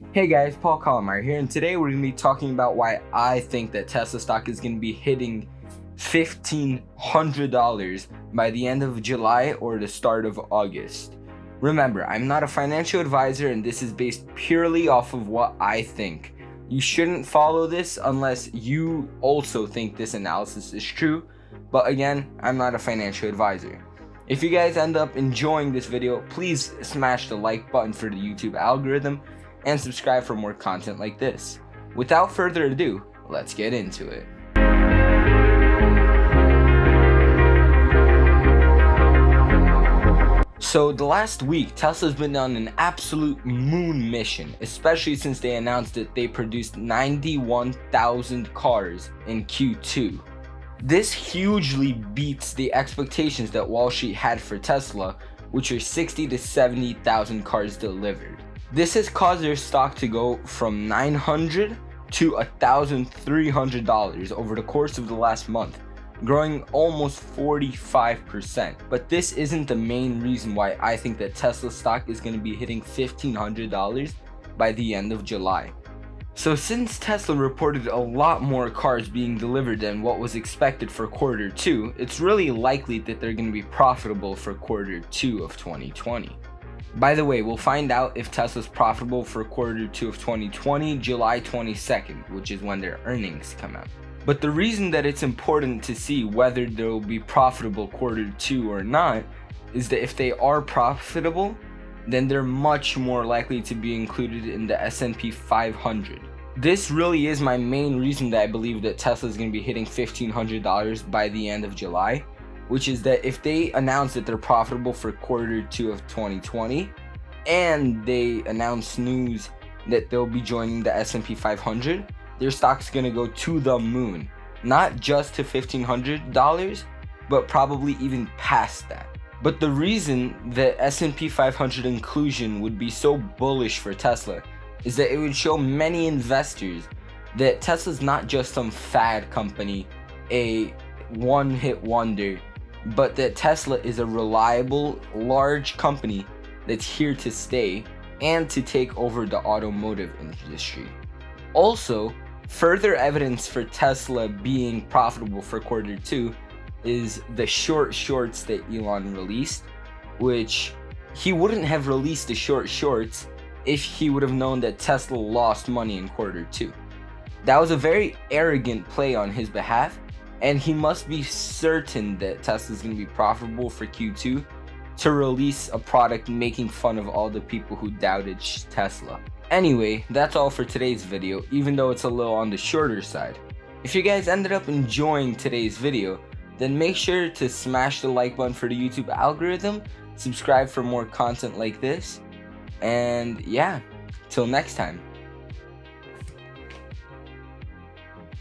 Hey guys, Paul Kolomeyer here, and today we're going to be talking about why I think that Tesla stock is going to be hitting $1,500 by the end of July or the start of August. Remember, I'm not a financial advisor and this is based purely off of what I think. You shouldn't follow this unless you also think this analysis is true, but again, I'm not a financial advisor. If you guys end up enjoying this video, please smash the like button for the YouTube algorithm and subscribe for more content like this. Without further ado, let's get into it. So the last week, Tesla's been on an absolute moon mission, especially since they announced that they produced 91,000 cars in Q2. This hugely beats the expectations that Wall Street had for Tesla, which are 60 to 70,000 cars delivered. This has caused their stock to go from $900 to $1,300 over the course of the last month, growing almost 45%. But this isn't the main reason why I think that Tesla stock is going to be hitting $1,500 by the end of July. So since Tesla reported a lot more cars being delivered than what was expected for quarter 2, it's really likely that they're going to be profitable for quarter 2 of 2020. By the way, we'll find out if Tesla's profitable for quarter 2 of 2020, July 22nd, which is when their earnings come out. But the reason that it's important to see whether they'll be profitable quarter 2 or not is that if they are profitable, then they're much more likely to be included in the S&P 500. This really is my main reason that I believe that Tesla is going to be hitting $1,500 by the end of July, which is that if they announce that they're profitable for quarter 2 of 2020 and they announce news that they'll be joining the S&P 500, their stock's going to go to the moon. Not just to $1,500, but probably even past that. But the reason that S&P 500 inclusion would be so bullish for Tesla is that it would show many investors that Tesla's not just some fad company, a one-hit wonder, but that Tesla is a reliable, large company that's here to stay and to take over the automotive industry. Also, further evidence for Tesla being profitable for quarter 2 is the shorts that Elon released, which he wouldn't have released the shorts if he would have known that Tesla lost money in quarter 2. That was a very arrogant play on his behalf, and he must be certain that Tesla's going to be profitable for Q2 to release a product making fun of all the people who doubted Tesla. Anyway, that's all for today's video, even though it's a little on the shorter side. If you guys ended up enjoying today's video, then make sure to smash the like button for the YouTube algorithm, subscribe for more content like this, and yeah, till next time.